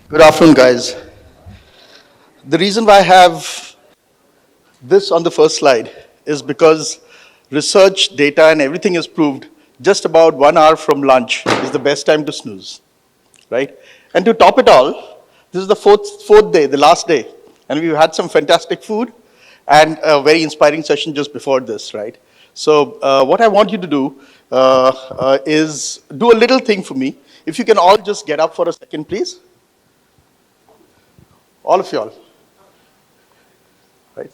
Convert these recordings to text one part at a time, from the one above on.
Good afternoon, guys. The reason why I have this on the first slide is because research, data, and everything is proved just about 1 hour from lunch is the best time to snooze, right? And to top it all, this is the fourth day, the last day, and we've had some fantastic food and a very inspiring session just before this, right? So what I want you to do is do a little thing for me. If you can all just get up for a second, please. All of y'all, right?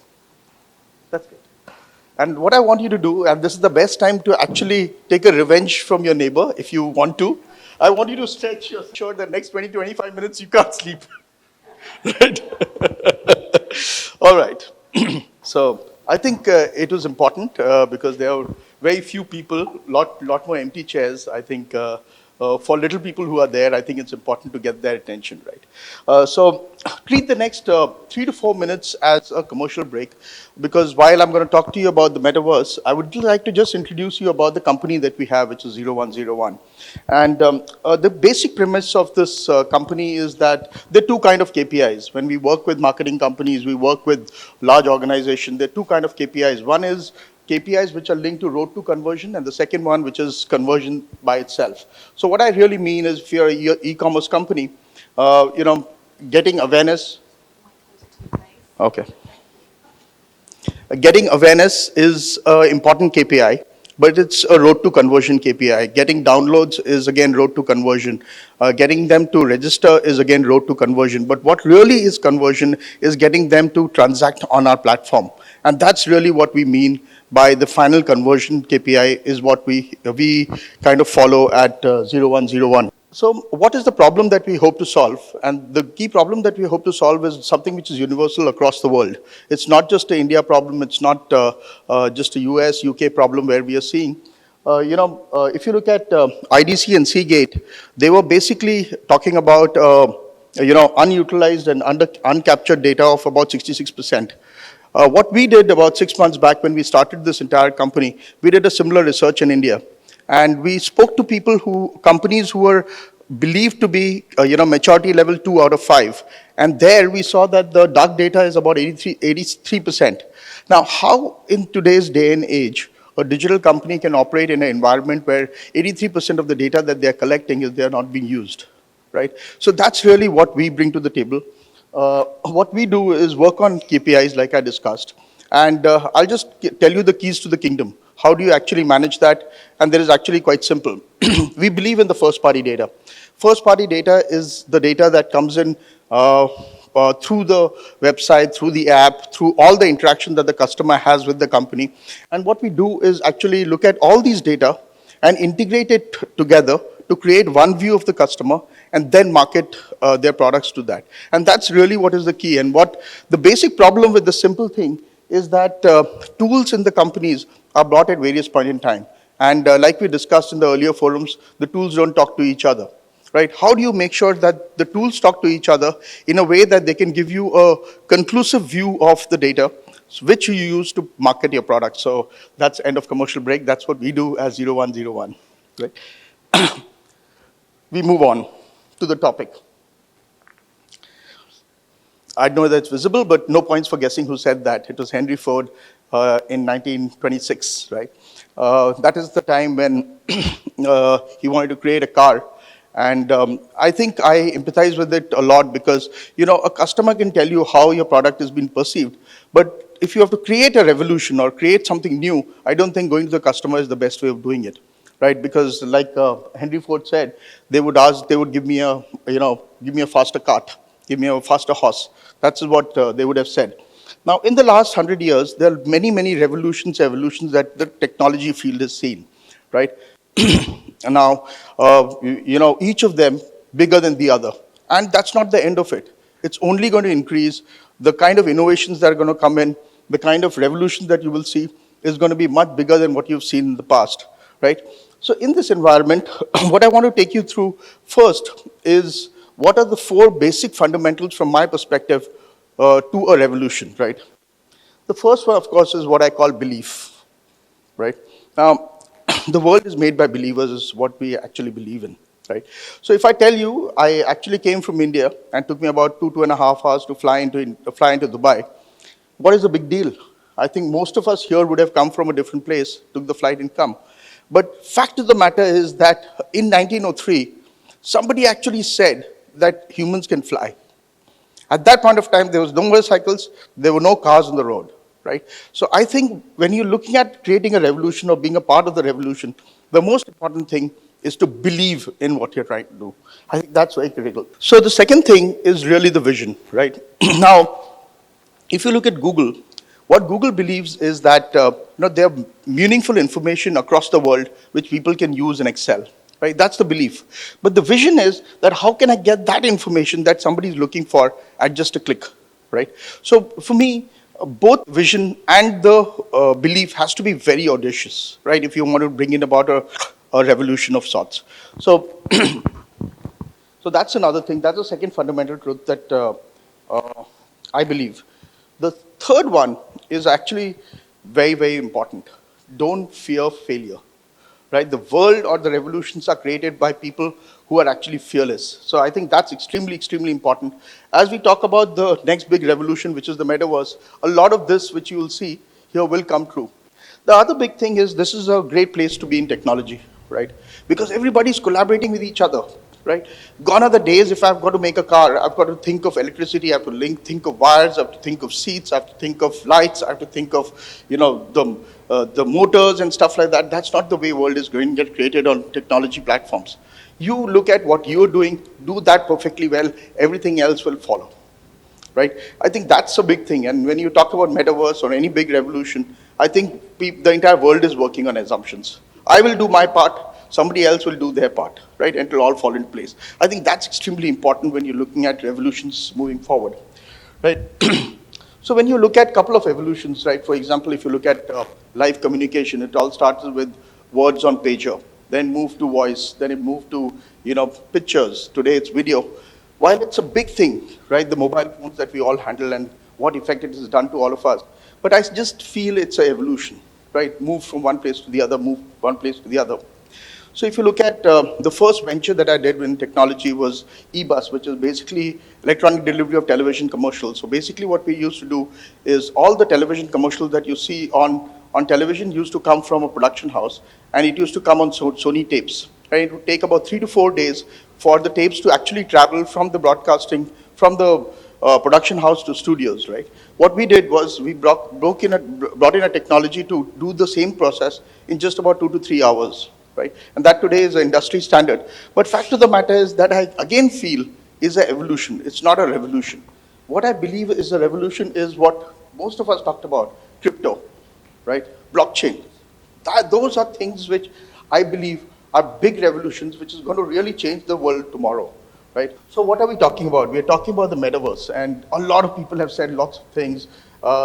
That's good. And what I want you to do, and this is the best time to actually take a revenge from your neighbor if you want to. I want you to stretch your sure that next 20, 25 minutes you can't sleep. Right? All right. So I think it was important because there are very few people, lot more empty chairs. I think for little people who are there, I think it's important to get their attention, right? So treat the next 3 to 4 minutes as a commercial break, because while I'm going to talk to you about the Metaverse, I would like to just introduce you about the company that we have, which is 0101. And the basic premise of this company is that there are two kind of KPIs. When we work with marketing companies, we work with large organizations, there are two kind of KPIs. One is KPIs which are linked to road to conversion, and the second one which is conversion by itself. So what I really mean is, if you're an e-commerce company, getting awareness. Okay. Getting awareness is an important KPI, but it's a road to conversion KPI. Getting downloads is again road to conversion. Getting them to register is again road to conversion. But what really is conversion is getting them to transact on our platform. And that's really what we mean by the final conversion KPI is what we kind of follow at 0101. So what is the problem that we hope to solve? And the key problem that we hope to solve is something which is universal across the world. It's not just an India problem. It's not just a US, UK problem where we are seeing. If you look at IDC and Seagate, they were basically talking about unutilized and uncaptured data of about 66%. What we did about 6 months back when we started this entire company, we did a similar research in India. And we spoke to companies who were believed to be, maturity level 2 out of 5. And there we saw that the dark data is about 83%. Now, how in today's day and age, a digital company can operate in an environment where 83% of the data that they're collecting is they're not being used, right? So that's really what we bring to the table. What we do is work on KPIs like I discussed. And I'll just tell you the keys to the kingdom. How do you actually manage that? And there is actually quite simple. We believe in the first-party data. First-party data is the data that comes in through the website, through the app, through all the interaction that the customer has with the company. And what we do is actually look at all these data and integrate it together to create one view of the customer and then market their products to that. And that's really what is the key. And what the basic problem with the simple thing is that tools in the companies are brought at various points in time. And like we discussed in the earlier forums, the tools don't talk to each other, right? How do you make sure that the tools talk to each other in a way that they can give you a conclusive view of the data, which you use to market your product? So that's end of commercial break. That's what we do as 0101, right? We move on to the topic. I know that's visible, but no points for guessing who said that. It was Henry Ford in 1926, right? That is the time when he wanted to create a car. And I think I empathize with it a lot because, a customer can tell you how your product has been perceived. But if you have to create a revolution or create something new, I don't think going to the customer is the best way of doing it, right? Because like Henry Ford said, they would give me a faster cart, give me a faster horse. That's what they would have said. Now, in the last 100 years, there are many, many evolutions that the technology field has seen, right? And now, each of them bigger than the other. And that's not the end of it. It's only going to increase. The kind of innovations that are going to come in, the kind of revolution that you will see is going to be much bigger than what you've seen in the past, right? So in this environment, what I want to take you through first is what are the 4 basic fundamentals from my perspective to a revolution, right? The first one, of course, is what I call belief, right? Now, the world is made by believers is what we actually believe in, right? So if I tell you, I actually came from India and took me about 2.5 hours to fly into Dubai. What is the big deal? I think most of us here would have come from a different place, took the flight and come. But fact of the matter is that in 1903, somebody actually said that humans can fly. At that point of time, there was no motorcycles, there were no cars on the road, right? So I think when you're looking at creating a revolution or being a part of the revolution, the most important thing is to believe in what you're trying to do. I think that's very critical. So the second thing is really the vision, right? Now, if you look at Google, what Google believes is that there are meaningful information across the world which people can use in Excel. Right? That's the belief. But the vision is that how can I get that information that somebody is looking for at just a click, right? So for me, both vision and the belief has to be very audacious, right? If you want to bring in about a revolution of sorts. So, so that's another thing. That's the second fundamental truth that I believe. The third one is actually very, very important. Don't fear failure, right? The world or the revolutions are created by people who are actually fearless. So I think that's extremely, extremely important. As we talk about the next big revolution, which is the metaverse, a lot of this, which you will see here, will come true. The other big thing is this is a great place to be in technology, right? Because everybody's collaborating with each other, right? Gone are the days if I've got to make a car, I've got to think of electricity, I have to think of wires, I have to think of seats, I have to think of lights, I have to think of, the motors and stuff like that. That's not the way world is going to get created on technology platforms. You look at what you're doing, do that perfectly well, everything else will follow, right? I think that's a big thing. And when you talk about metaverse or any big revolution, I think the entire world is working on assumptions. I will do my part, somebody else will do their part, right? And it'll all fall into place. I think that's extremely important when you're looking at revolutions moving forward, right? So when you look at a couple of evolutions, right? For example, if you look at live communication, it all starts with words on pager, then moved to voice, then it moved to, pictures. Today it's video. While it's a big thing, right? The mobile phones that we all handle and what effect it has done to all of us. But I just feel it's an evolution, right? Move from one place to the other, move one place to the other. So if you look at the first venture that I did in technology was eBus, which is basically electronic delivery of television commercials. So basically what we used to do is all the television commercials that you see on television used to come from a production house, and it used to come on Sony tapes. Right? It would take about 3 to 4 days for the tapes to actually travel from the broadcasting, from the production house to studios, right? What we did was we brought in a technology to do the same process in just about 2 to 3 hours. Right? And that today is an industry standard. But fact of the matter is that I again feel is an evolution. It's not a revolution. What I believe is a revolution is what most of us talked about, crypto, right? Blockchain. Those are things which I believe are big revolutions which is going to really change the world tomorrow, right? So what are we talking about? We're talking about the metaverse, and a lot of people have said lots of things,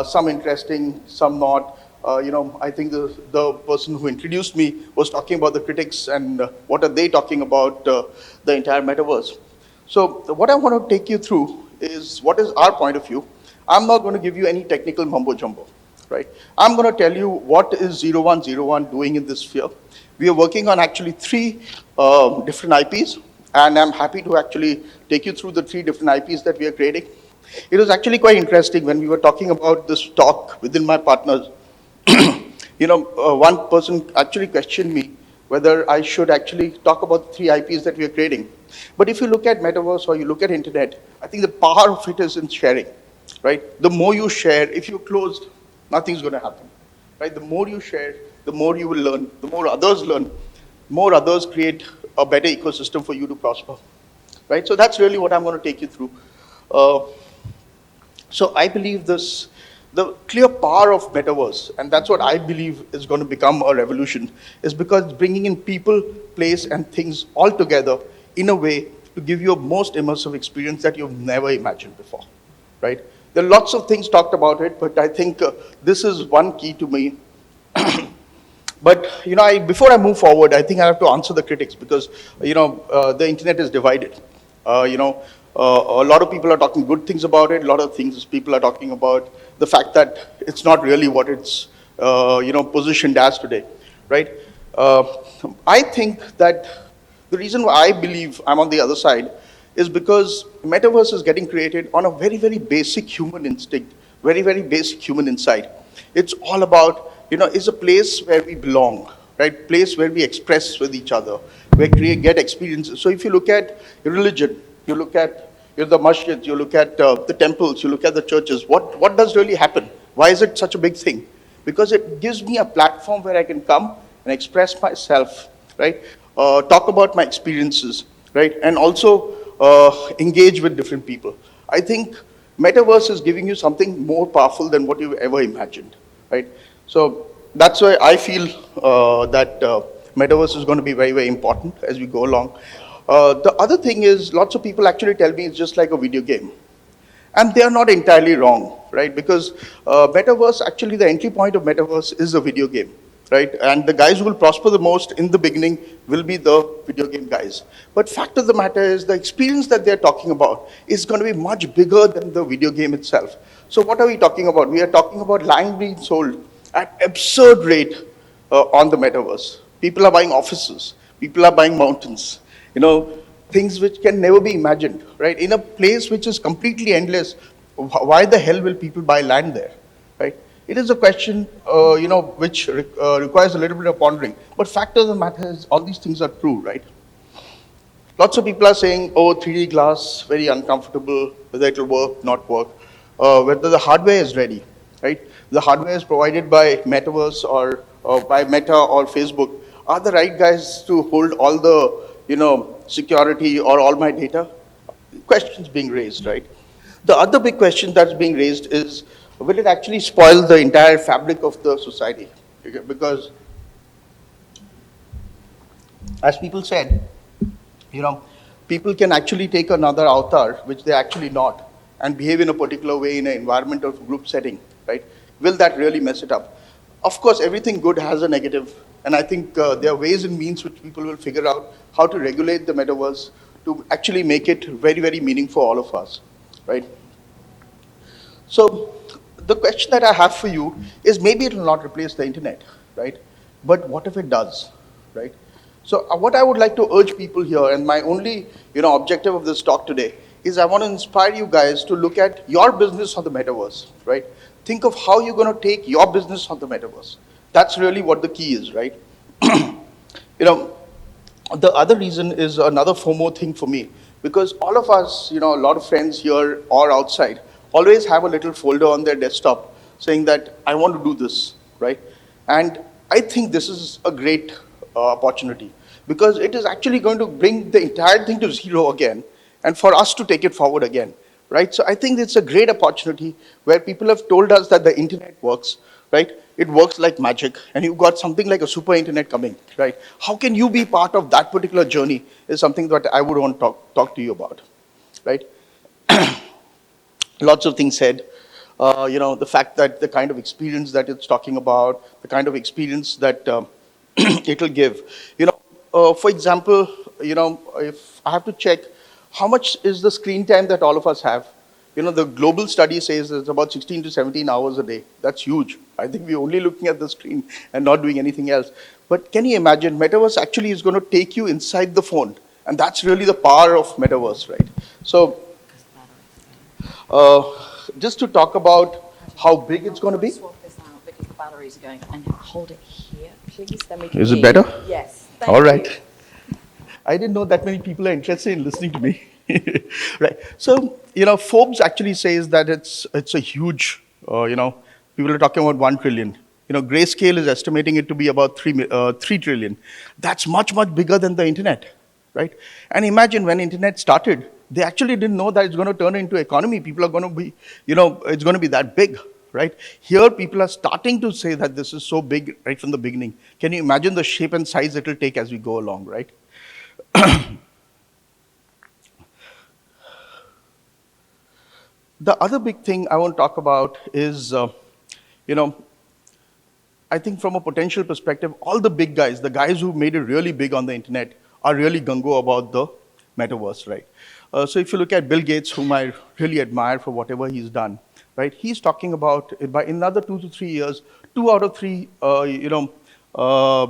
some interesting, some not. I think the person who introduced me was talking about the critics and what are they talking about the entire metaverse. So what I want to take you through is what is our point of view. I'm not going to give you any technical mumbo jumbo, right? I'm going to tell you what is 0101 doing in this sphere. We are working on actually 3 different IPs, and I'm happy to actually take you through the 3 different IPs that we are creating. It was actually quite interesting when we were talking about this talk within my partners. One person actually questioned me whether I should actually talk about the 3 IPs that we are creating. But if you look at metaverse or you look at internet, I think the power of it is in sharing, right? The more you share, if you're closed, nothing's going to happen, right? The more you share, the more you will learn. The more others learn, more others create a better ecosystem for you to prosper, right? So that's really what I'm going to take you through. So I believe the clear power of metaverse, and that's what I believe is going to become a revolution, is because it's bringing in people, place, and things all together in a way to give you a most immersive experience that you've never imagined before, right? There are lots of things talked about it, but I think this is one key to me. But before I move forward, I think I have to answer the critics because the internet is divided. A lot of people are talking good things about it. A lot of things people are talking about the fact that it's not really what it's positioned as today, right? I think that The reason why I believe I'm on the other side is because Metaverse is getting created on a very, very basic human instinct, very, very basic human insight. It's all about, it's a place where we belong, right? Place where we express with each other, where we get experiences. So if you look at religion, you look at the masjids, you look at the temples, you look at the churches, what does really happen? Why is it such a big thing? Because it gives me a platform where I can come and express myself, right? Talk about my experiences, right? And also engage with different people. I think Metaverse is giving you something more powerful than what you've ever imagined, right? So that's why I feel that Metaverse is going to be very, very important as we go along. The other thing is, lots of people actually tell me it's just like a video game. And they are not entirely wrong, right? Because Metaverse, actually the entry point of Metaverse is a video game, right? And the guys who will prosper the most in the beginning will be the video game guys. But fact of the matter is the experience that they're talking about is going to be much bigger than the video game itself. So what are we talking about? We are talking about land being sold at absurd rate on the Metaverse. People are buying offices. People are buying mountains. Things which can never be imagined, right? In a place which is completely endless, why the hell will people buy land there, right? It is a question, which requires a little bit of pondering. But fact of the matter is, all these things are true, right? Lots of people are saying, oh, 3D glass, very uncomfortable, whether it will work, not work, whether the hardware is ready, right? The hardware is provided by Metaverse or by Meta or Facebook. Are the right guys to hold all the, security or all my data? Questions being raised, right? The other big question that's being raised is, will it actually spoil the entire fabric of the society? Okay, because, as people said, people can actually take another avatar, which they're actually not, and behave in a particular way in an environment of group setting, right? Will that really mess it up? Of course, everything good has a negative, and I think there are ways and means which people will figure out how to regulate the Metaverse to actually make it very, very meaningful for all of us, right? So the question that I have for you is, maybe it will not replace the internet, right? But what if it does, right? So what I would like to urge people here, and my only objective of this talk today, is I want to inspire you guys to look at your business on the Metaverse, right? Think of how you're going to take your business on the Metaverse. That's really what the key is, right? The other reason is another FOMO thing for me, because all of us, a lot of friends here or outside, always have a little folder on their desktop saying that I want to do this, right? And I think this is a great opportunity, because it is actually going to bring the entire thing to zero again, and for us to take it forward again, right? So I think it's a great opportunity where people have told us that the internet works, right? It works like magic, and you've got something like a super internet coming, right? How can you be part of that particular journey is something that I would want to talk to you about, right? Lots of things said. The fact that the kind of experience that it's talking about, the kind of experience that it will give. For example, if I have to check, how much is the screen time that all of us have? The global study says it's about 16 to 17 hours a day. That's huge. I think we're only looking at the screen and not doing anything else. But can you imagine, Metaverse actually is going to take you inside the phone. And that's really the power of Metaverse, right? So, just to talk about how big it's going to be. Swap this out because the batteries are going. And hold it here, please. Then we can. Is it better? Yes. All right. I didn't know that many people are interested in listening to me. Right. So, Forbes actually says that it's a huge, people are talking about 1 trillion. Grayscale is estimating it to be about 3 trillion. That's much, much bigger than the internet, right? And imagine when internet started, they actually didn't know that it's going to turn into economy. People are going to be, it's going to be that big, right? Here, people are starting to say that this is so big right from the beginning. Can you imagine the shape and size it will take as we go along, right? The other big thing I want to talk about is, I think from a potential perspective, all the big guys, the guys who made it really big on the internet, are really gung-ho about the Metaverse, right? So if you look at Bill Gates, whom I really admire for whatever he's done, right? He's talking about, by another 2 to 3 years, 2 out of 3,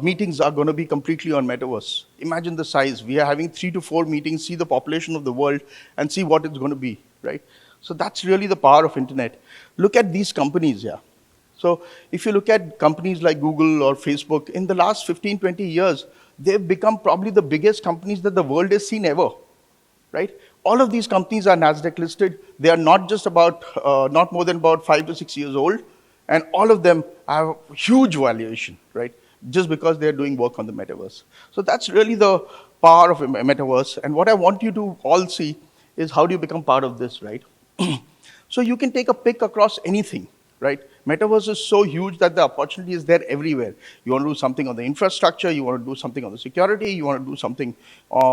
meetings are going to be completely on Metaverse. Imagine the size. We are having 3 to 4 meetings, see the population of the world, and see what it's going to be, right? So that's really the power of internet. Look at these companies, yeah. So if you look at companies like Google or Facebook, in the last 15, 20 years, they've become probably the biggest companies that the world has seen ever, right? All of these companies are Nasdaq listed. They are not just about, not more than about 5 to 6 years old, and all of them have huge valuation, right? Just because they're doing work on the metaverse. So that's really the power of a metaverse. And what I want you to all see is how do you become part of this, right? So you can take a pick across anything, right? Metaverse is so huge that the opportunity is there everywhere. You want to do something on the infrastructure, you want to do something on the security, you want to do something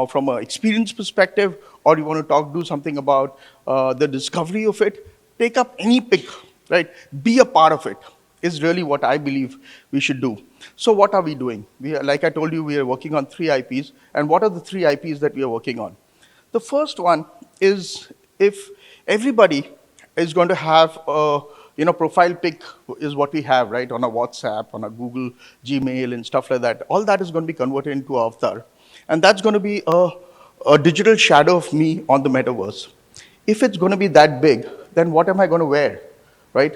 from an experience perspective, or you want to do something about the discovery of it. Take up any pick, right? Be a part of it is really what I believe we should do. So what are we doing? Like I told you, we are working on 3 IPs. And what are the 3 IPs that we are working on? The first one is if everybody is going to have a profile pic is what we have, right, on a WhatsApp, on a Google Gmail and stuff like that. All that is going to be converted into avatar. And that's going to be a digital shadow of me on the metaverse. If it's going to be that big, then what am I going to wear, right?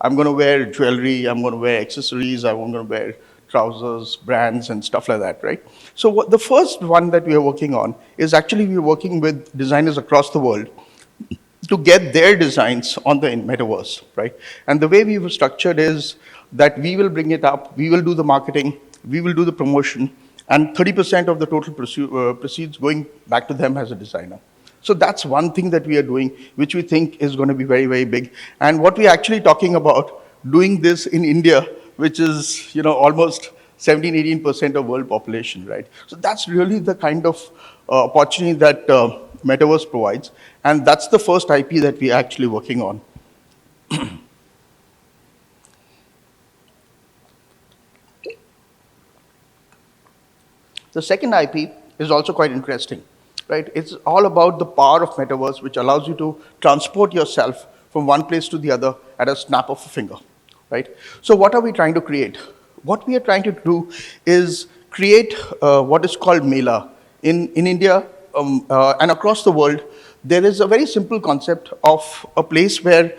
I'm going to wear jewelry, I'm going to wear accessories, I'm going to wear trousers, brands, and stuff like that, right? So the first one that we are working on is actually we're working with designers across the world to get their designs on the metaverse, right? And the way we were structured is that we will bring it up, we will do the marketing, we will do the promotion, and 30% of the total proceeds going back to them as a designer. So that's one thing that we are doing, which we think is going to be very, very big. And what we're actually talking about, doing this in India, which is almost 17, 18% of world population, right? So that's really the kind of opportunity that Metaverse provides. And that's the first IP that we're actually working on. The second IP is also quite interesting, right? It's all about the power of Metaverse, which allows you to transport yourself from one place to the other at a snap of a finger, right? So what are we trying to create? What we are trying to do is create what is called Mela. In India and across the world, there is a very simple concept of a place where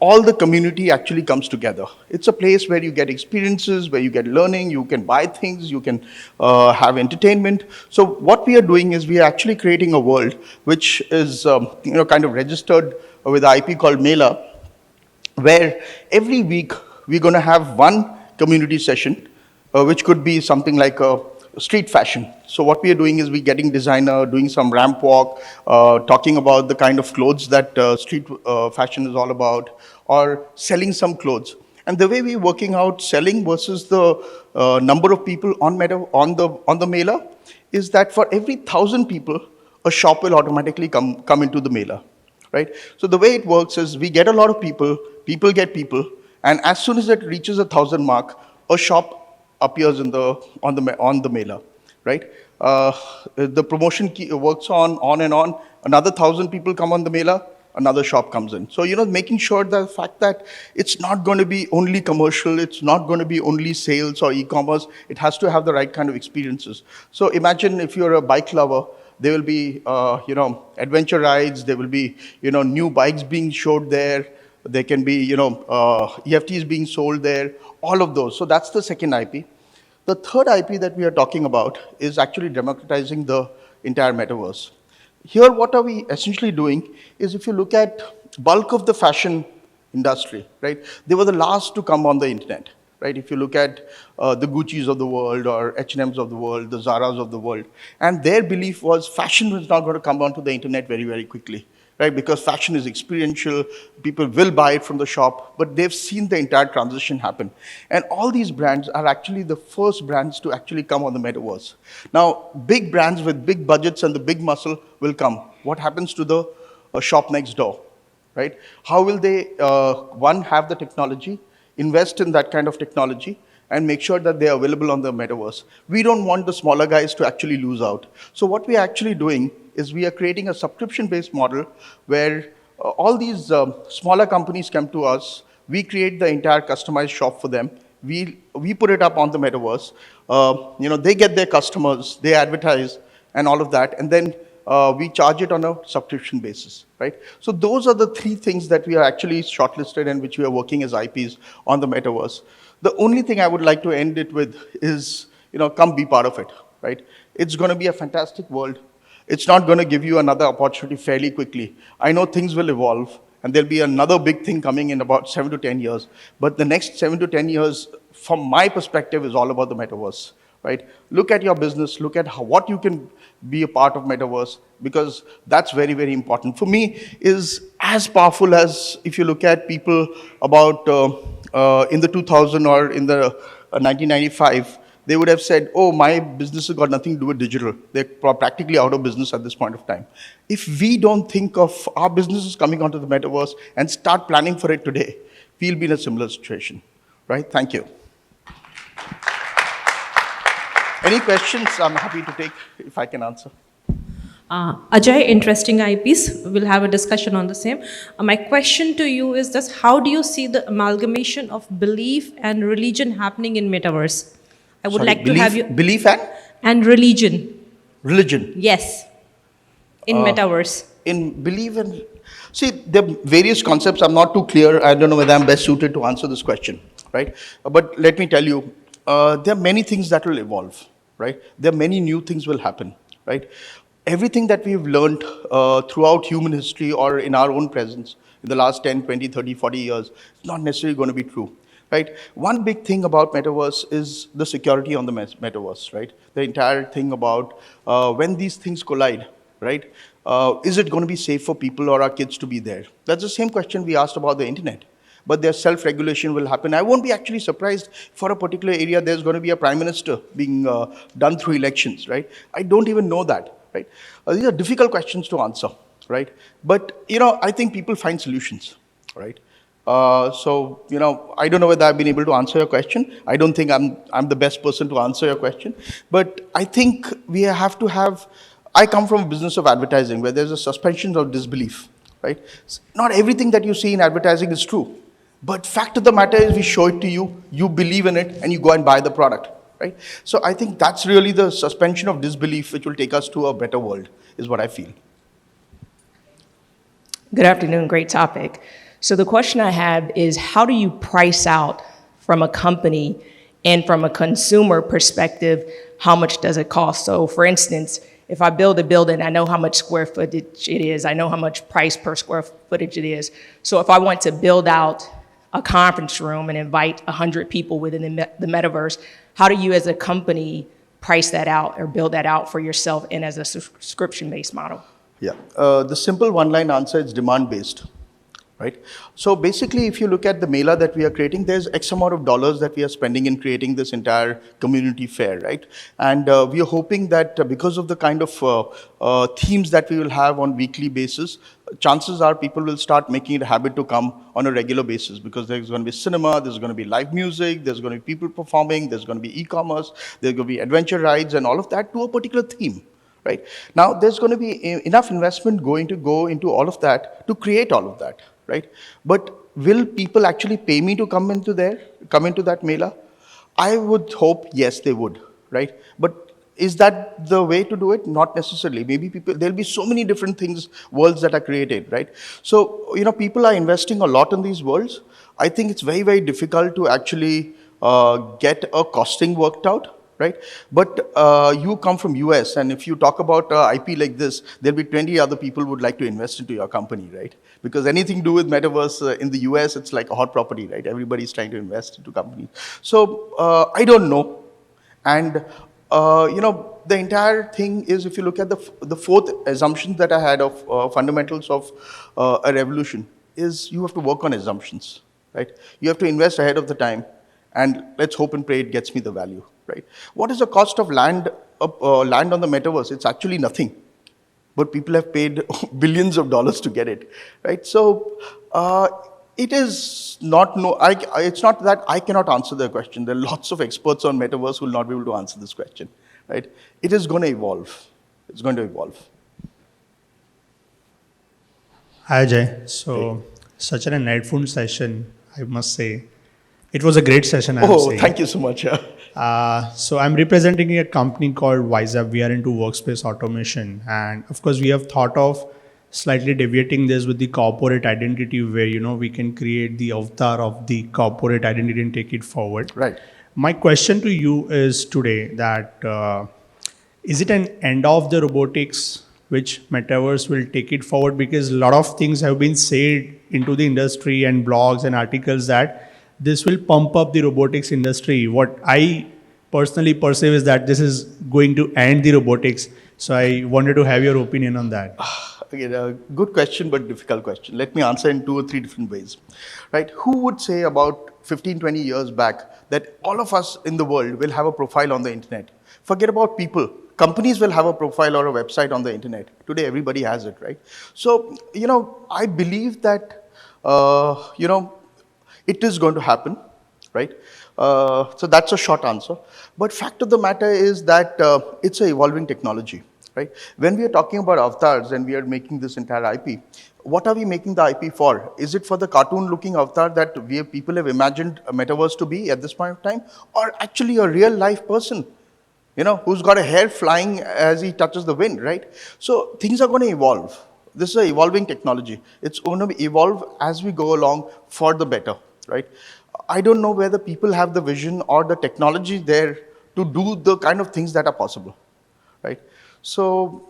all the community actually comes together. It's a place where you get experiences, where you get learning, you can buy things, you can have entertainment. So what we are doing is we are actually creating a world which is kind of registered with an IP called Mela, where every week we're going to have one community session, which could be something like a street fashion. So what we are doing is we're getting designer, doing some ramp walk, talking about the kind of clothes that street fashion is all about, or selling some clothes. And the way we're working out selling versus the number of people on the Mela is that for every 1,000 people, a shop will automatically come into the Mela, right? So the way it works is we get a lot of people, people get people, and as soon as it reaches 1,000 mark, a shop appears on the Mela, right? The promotion works on and on. Another 1,000 people come on the Mela, another shop comes in. So, making sure that the fact that it's not going to be only commercial, it's not going to be only sales or e-commerce, it has to have the right kind of experiences. So imagine if you're a bike lover, there will be, adventure rides, there will be, new bikes being showed there, there can be, EFTs being sold there, all of those. So that's the second IP. The third IP that we are talking about is actually democratizing the entire metaverse. Here, what are we essentially doing is if you look at bulk of the fashion industry, right? They were the last to come on the internet, right? If you look at the Gucci's of the world or H&M's of the world, the Zara's of the world, and their belief was fashion was not going to come onto the internet very, very quickly, right? Because fashion is experiential, people will buy it from the shop, but they've seen the entire transition happen. And all these brands are actually the first brands to actually come on the metaverse. Now, big brands with big budgets and the big muscle will come. What happens to the shop next door, right? How will they, one, have the technology, invest in that kind of technology, and make sure that they're available on the metaverse? We don't want the smaller guys to actually lose out. So what we're actually doing is we are creating a subscription-based model where all these smaller companies come to us, we create the entire customized shop for them, We put it up on the metaverse. They get their customers, they advertise, and all of that, and then we charge it on a subscription basis, right? So those are the three things that we are actually shortlisted and which we are working as IPs on the metaverse. The only thing I would like to end it with is, come be part of it, right? It's going to be a fantastic world. It's not going to give you another opportunity fairly quickly. I know things will evolve, and there'll be another big thing coming in about 7 to 10 years. But the next 7 to 10 years, from my perspective, is all about the metaverse, right? Look at your business, look at what you can be a part of metaverse, because that's very, very important. For me, is as powerful as if you look at people about in the 2000 or in the 1995, they would have said, oh, my business has got nothing to do with digital. They're practically out of business at this point of time. If we don't think of our businesses coming onto the metaverse and start planning for it today, we'll be in a similar situation, right? Thank you. Any questions I'm happy to take if I can answer. Ajay, interesting IPs. We'll have a discussion on the same. My question to you is this: how do you see the amalgamation of belief and religion happening in Metaverse? I would like to have you... Belief And religion. Religion. Yes. In Metaverse. In belief and... See, there are various concepts. I'm not too clear. I don't know whether I'm best suited to answer this question, right? But let me tell you, there are many things that will evolve, right? There are many new things will happen, right? Everything that we've learned throughout human history or in our own presence in the last 10, 20, 30, 40 years is not necessarily going to be true, right? One big thing about metaverse is the security on the metaverse, right? The entire thing about when these things collide, right? Is it going to be safe for people or our kids to be there? That's the same question we asked about the internet. But their self-regulation will happen. I won't be actually surprised for a particular area there's going to be a prime minister being done through elections, right? I don't even know that, right? These are difficult questions to answer, right? But, I think people find solutions, right? So, I don't know whether I've been able to answer your question. I don't think I'm the best person to answer your question. But I think we have to have... I come from a business of advertising where there's a suspension of disbelief, right? Not everything that you see in advertising is true. But fact of the matter is we show it to you, you believe in it, and you go and buy the product, right? So I think that's really the suspension of disbelief which will take us to a better world, is what I feel. Good afternoon, great topic. So the question I have is, how do you price out from a company and from a consumer perspective, how much does it cost? So for instance, if I build a building, I know how much square footage it is. I know how much price per square footage it is. So if I want to build out a conference room and invite 100 people within the metaverse, how do you as a company price that out or build that out for yourself and as a subscription-based model? Yeah, the simple one-line answer is demand-based, right? So basically, if you look at the mela that we are creating, there's X amount of dollars that we are spending in creating this entire community fair, right? And we are hoping that because of the kind of themes that we will have on weekly basis, chances are people will start making it a habit to come on a regular basis, because there's going to be cinema, there's going to be live music, there's going to be people performing, there's going to be e-commerce, there's going to be adventure rides and all of that to a particular theme. Right? Now, there's going to be enough investment going to go into all of that to create all of that, right? But will people actually pay me to come into that mela? I would hope, yes, they would, right? But is that the way to do it? Not necessarily. Maybe there'll be so many different things, worlds that are created, right? So, people are investing a lot in these worlds. I think it's very, very difficult to actually get a costing worked out. Right? But you come from US, and if you talk about IP like this, there'll be 20 other people who would like to invest into your company, right? Because anything to do with metaverse in the US, it's like a hot property, right? Everybody's trying to invest into companies. So I don't know. And, the entire thing is, if you look at the fourth assumption that I had of fundamentals of a revolution, is you have to work on assumptions, right? You have to invest ahead of the time, and let's hope and pray it gets me the value. Right? What is the cost of land on the metaverse? It's actually nothing, but people have paid billions of dollars to get it, right? So it is not it's not that I cannot answer the question. There are lots of experts on metaverse who will not be able to answer this question, right? It is going to evolve. It's going to evolve. Hi Ajay. So such an insightful session, I must say. It was a great session, I would Oh, say. thank you so much. Yeah. So I'm representing a company called WiseUp. We are into workspace automation, and of course, we have thought of slightly deviating this with the corporate identity, where we can create the avatar of the corporate identity and take it forward. Right. My question to you is today that is it an end of the robotics which Metaverse will take it forward? Because a lot of things have been said into the industry and blogs and articles that this will pump up the robotics industry. What I personally perceive is that this is going to end the robotics. So I wanted to have your opinion on that. Again, a good question, but difficult question. Let me answer in 2 or 3 different ways. Right? Who would say about 15, 20 years back that all of us in the world will have a profile on the internet? Forget about people. Companies will have a profile or a website on the internet. Today, everybody has it, right? So, I believe that, it is going to happen, right? So that's a short answer. But fact of the matter is that it's an evolving technology, right? When we are talking about avatars and we are making this entire IP, what are we making the IP for? Is it for the cartoon-looking avatar that people have imagined a metaverse to be at this point of time? Or actually a real-life person, who's got a hair flying as he touches the wind, right? So things are going to evolve. This is an evolving technology. It's going to evolve as we go along for the better, right? I don't know whether people have the vision or the technology there to do the kind of things that are possible, right? So,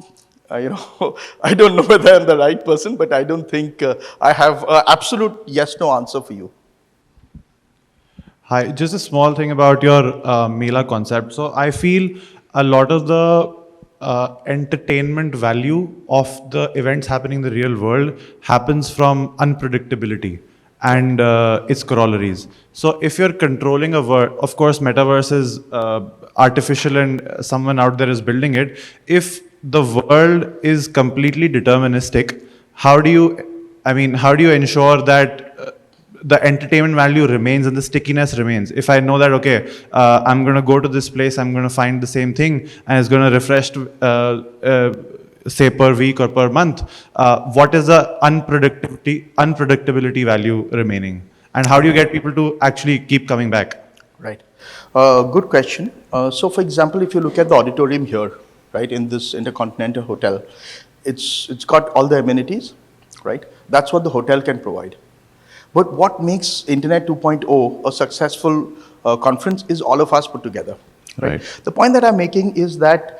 I don't know whether I'm the right person, but I don't think I have an absolute yes/no answer for you. Hi, just a small thing about your Mela concept. So I feel a lot of the entertainment value of the events happening in the real world happens from unpredictability and its corollaries. So if you're controlling a world, of course, Metaverse is artificial and someone out there is building it. If the world is completely deterministic, how do you ensure that the entertainment value remains and the stickiness remains? If I know that, okay, I'm going to go to this place, I'm going to find the same thing, and it's going to refresh say per week or per month, what is the unpredictability value remaining? And how do you get people to actually keep coming back? Right. Good question. So for example, if you look at the auditorium here, right, in this Intercontinental Hotel, it's got all the amenities, right? That's what the hotel can provide. But what makes Internet 2.0 a successful conference is all of us put together. Right. The point that I'm making is that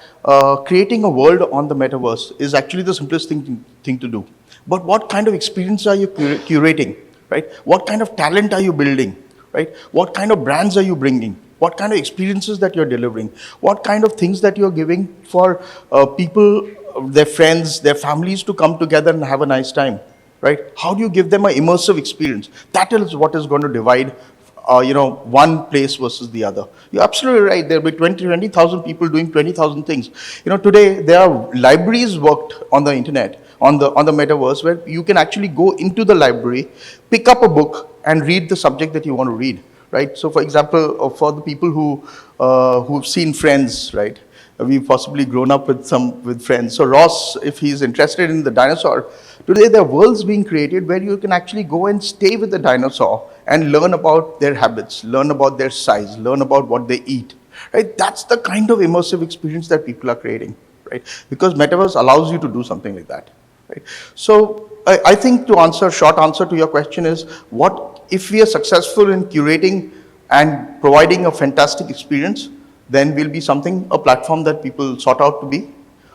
creating a world on the metaverse is actually the simplest thing to do. But what kind of experience are you curating, right? What kind of talent are you building, right? What kind of brands are you bringing? What kind of experiences that you're delivering? What kind of things that you're giving for people, their friends, their families to come together and have a nice time, right? How do you give them an immersive experience? That is what is going to divide one place versus the other. You're absolutely right. There'll be 20,000 people doing 20,000 things. Today there are libraries worked on the internet, on the metaverse, where you can actually go into the library, pick up a book, and read the subject that you want to read, right? So, for example, for the people who've seen Friends, right? We've possibly grown up with Friends. So Ross, if he's interested in the dinosaur, today there are worlds being created where you can actually go and stay with the dinosaur and learn about their habits, learn about their size, learn about what they eat, right? That's the kind of immersive experience that people are creating, right? Because Metaverse allows you to do something like that, right? So I think short answer to your question is, what if we are successful in curating and providing a fantastic experience, then we'll be a platform that people sort out to be.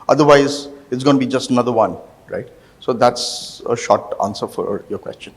Otherwise, it's going to be just another one, right? So that's a short answer for your question.